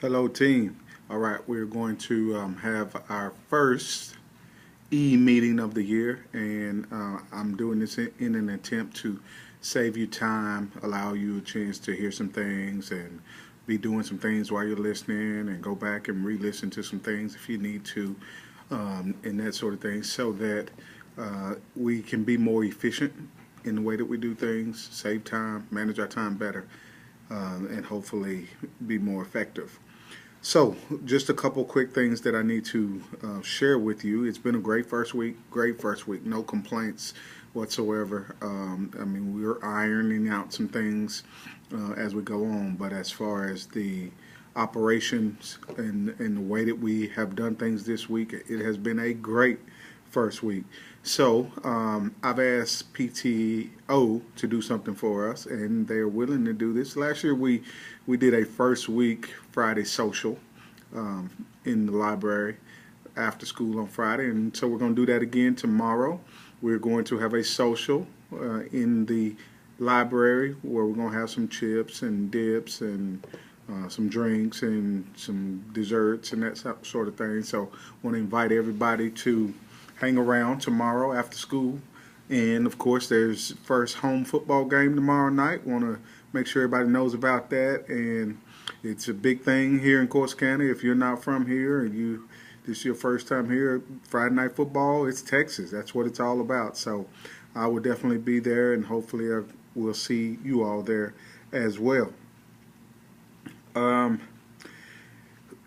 Hello, team. All right, we're going to have our first meeting of the year, and I'm doing this in an attempt to save you time, allow you a chance to hear some things, and be doing some things while you're listening, and go back and re-listen to some things if you need to, and that sort of thing, so that we can be more efficient in the way that we do things, save time, manage our time better, and hopefully be more effective. So, just a couple quick things that I need to share with you. It's been a great first week, no complaints whatsoever. I mean, we're ironing out some things as we go on, but as far as the operations and the way that we have done things this week, it has been a great first week. So I've asked PTO to do something for us, and they're willing to do this. Last year we did a first week Friday social in the library after school on Friday, and so we're going to do that again tomorrow. We're going to have a social in the library where we're going to have some chips and dips and some drinks and some desserts and that sort of thing. So I want to invite everybody to hang around tomorrow after school. And of course, there's first home football game tomorrow night. Want to make sure everybody knows about that. And it's a big thing here in Course County. If you're not from here and this is your first time here, Friday night football, it's Texas. That's what it's all about. So I will definitely be there, and hopefully we'll see you all there as well.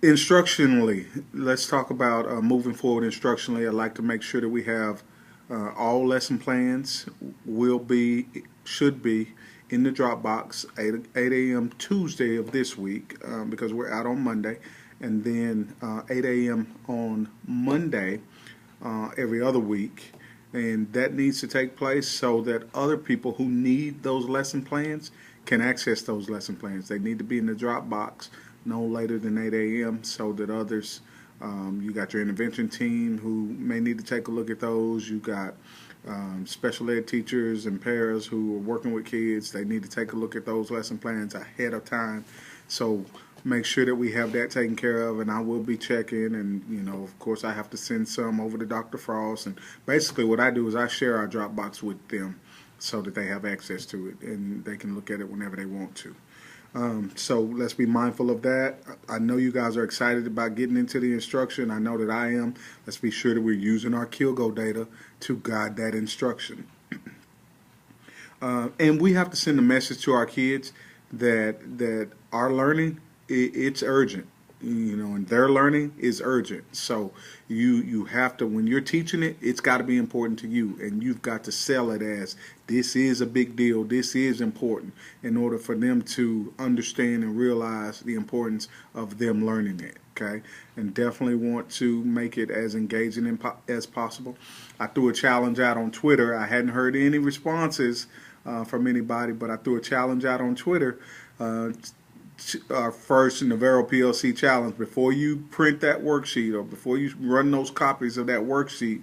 Instructionally, let's talk about moving forward instructionally. I'd like to make sure that we have all lesson plans should be in the Dropbox 8 a.m. Tuesday of this week because we're out on Monday, and then 8 a.m. on Monday every other week. And that needs to take place so that other people who need those lesson plans can access those lesson plans. They need to be in the Dropbox no later than 8 a.m. so that others, you got your intervention team who may need to take a look at those. You got special ed teachers and paras who are working with kids. They need to take a look at those lesson plans ahead of time. So make sure that we have that taken care of, and I will be checking, and of course I have to send some over to Dr. Frost, and basically what I do is I share our Dropbox with them so that they have access to it and they can look at it whenever they want to. So let's be mindful of that. I know you guys are excited about getting into the instruction. I know that I am. Let's be sure that we're using our KillGo data to guide that instruction. And we have to send a message to our kids that our learning, it's urgent. And their learning is urgent. So you have to, when you're teaching it, it's got to be important to you, and you've got to sell it as this is a big deal, this is important, in order for them to understand and realize the importance of them learning it. Okay, and definitely want to make it as engaging as possible. I threw a challenge out on Twitter. I hadn't heard any responses from anybody, but I threw a challenge out on Twitter. Our first Navarro PLC challenge. Before you print that worksheet or before you run those copies of that worksheet,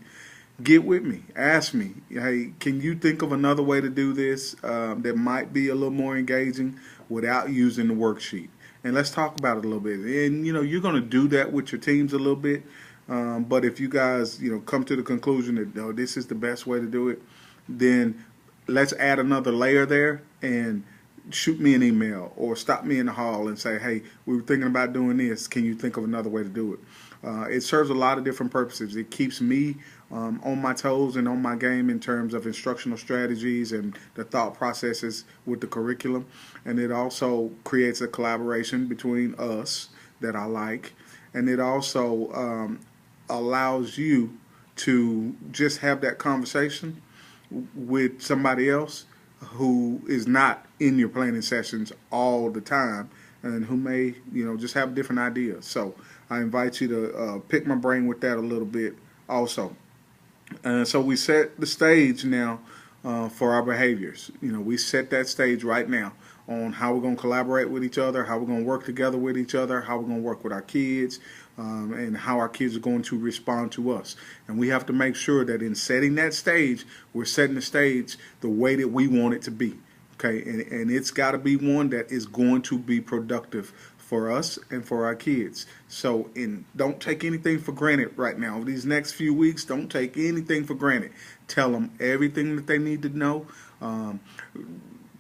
get with me. Ask me, hey, can you think of another way to do this that might be a little more engaging without using the worksheet? And let's talk about it a little bit. And you're going to do that with your teams a little bit. But if you guys come to the conclusion that this is the best way to do it, then let's add another layer there and shoot me an email or stop me in the hall and say, hey, we were thinking about doing this. Can you think of another way to do it? It serves a lot of different purposes. It keeps me on my toes and on my game in terms of instructional strategies and the thought processes with the curriculum. And it also creates a collaboration between us that I like. And it also allows you to just have that conversation with somebody else who is not in your planning sessions all the time and who may, just have different ideas. So I invite you to pick my brain with that a little bit also. So we set the stage now for our behaviors. We set that stage right now on how we're going to collaborate with each other, how we're going to work together with each other, how we're going to work with our kids, and how our kids are going to respond to us. And we have to make sure that in setting that stage, we're setting the stage the way that we want it to be. Okay, and it's got to be one that is going to be productive for us and for our kids. So, don't take anything for granted right now. These next few weeks, don't take anything for granted. Tell them everything that they need to know.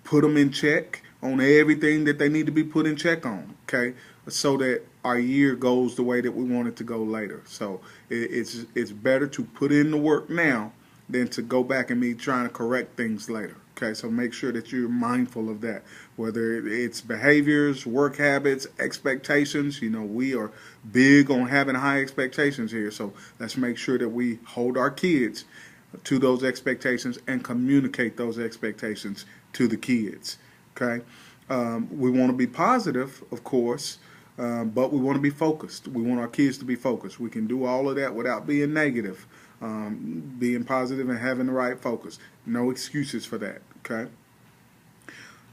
Put them in check on everything that they need to be put in check on, okay? So that our year goes the way that we want it to go later. So it's better to put in the work now than to go back and be trying to correct things later. Okay, so make sure that you're mindful of that. Whether it's behaviors, work habits, expectations, we are big on having high expectations here. So let's make sure that we hold our kids to those expectations and communicate those expectations to the kids. Okay, we want to be positive, of course, but we want to be focused. We want our kids to be focused. We can do all of that without being negative, being positive and having the right focus. No excuses for that. Okay.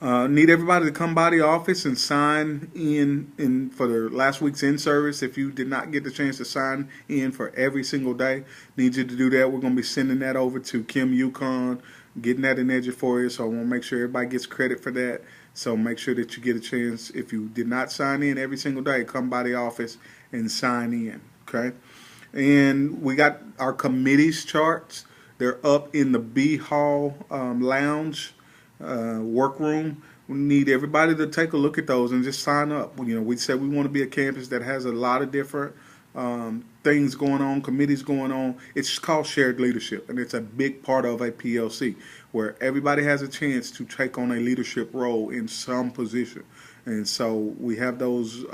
Need everybody to come by the office and sign in for the last week's in-service. If you did not get the chance to sign in for every single day, need you to do that. We're going to be sending that over to Kim Yukon, getting that in edge for you. So I want to make sure everybody gets credit for that. So make sure that you get a chance. If you did not sign in every single day, come by the office and sign in. Okay. And we got our committees charts. They're up in the B Hall lounge workroom. We need everybody to take a look at those and just sign up. We said we want to be a campus that has a lot of different things going on, committees going on. It's called shared leadership, and it's a big part of a PLC where everybody has a chance to take on a leadership role in some position. And so we have those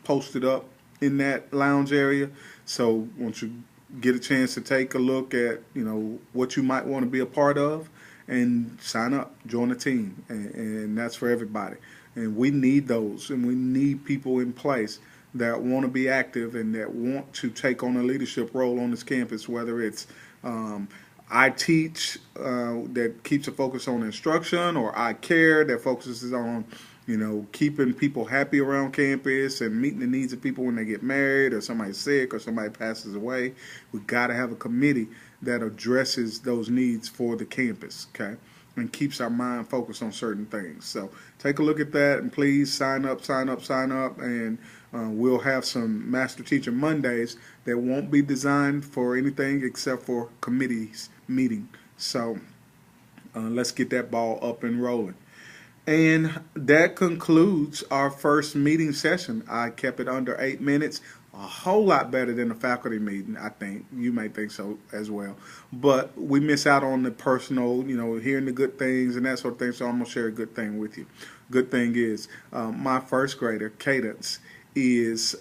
posted up in that lounge area. So once you get a chance to take a look at, what you might want to be a part of, and sign up, join a team, and that's for everybody. And we need those, and we need people in place that want to be active and that want to take on a leadership role on this campus, whether it's I teach that keeps a focus on instruction, or I care that focuses on keeping people happy around campus and meeting the needs of people when they get married or somebody's sick or somebody passes away. We've got to have a committee that addresses those needs for the campus, okay, and keeps our mind focused on certain things. So take a look at that, and please sign up, and we'll have some Master Teacher Mondays that won't be designed for anything except for committees meeting. So let's get that ball up and rolling. And that concludes our first meeting session. I kept it under 8 minutes, a whole lot better than a faculty meeting, I think. You may think so as well. But we miss out on the personal, hearing the good things and that sort of thing, so I'm going to share a good thing with you. Good thing is my first grader, Cadence, is,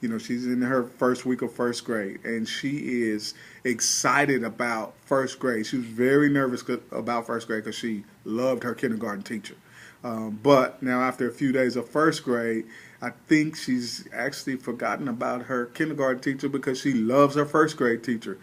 she's in her first week of first grade, and she is excited about first grade. She was very nervous about first grade because she loved her kindergarten teacher. But now after a few days of first grade, I think she's actually forgotten about her kindergarten teacher because she loves her first grade teacher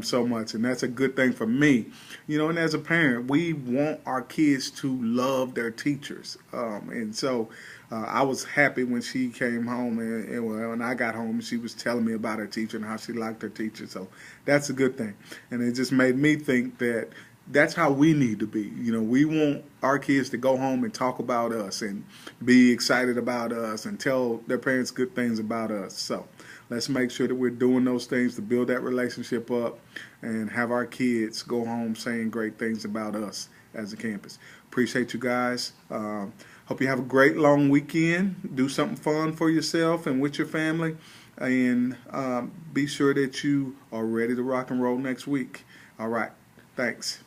so much. And that's a good thing for me. And as a parent, we want our kids to love their teachers. And so I was happy when she came home and when I got home, she was telling me about her teacher and how she liked her teacher. So that's a good thing. And it just made me think that that's how we need to be. We want our kids to go home and talk about us and be excited about us and tell their parents good things about us. So let's make sure that we're doing those things to build that relationship up and have our kids go home saying great things about us as a campus. Appreciate you guys. Hope you have a great long weekend. Do something fun for yourself and with your family. And be sure that you are ready to rock and roll next week. All right. Thanks.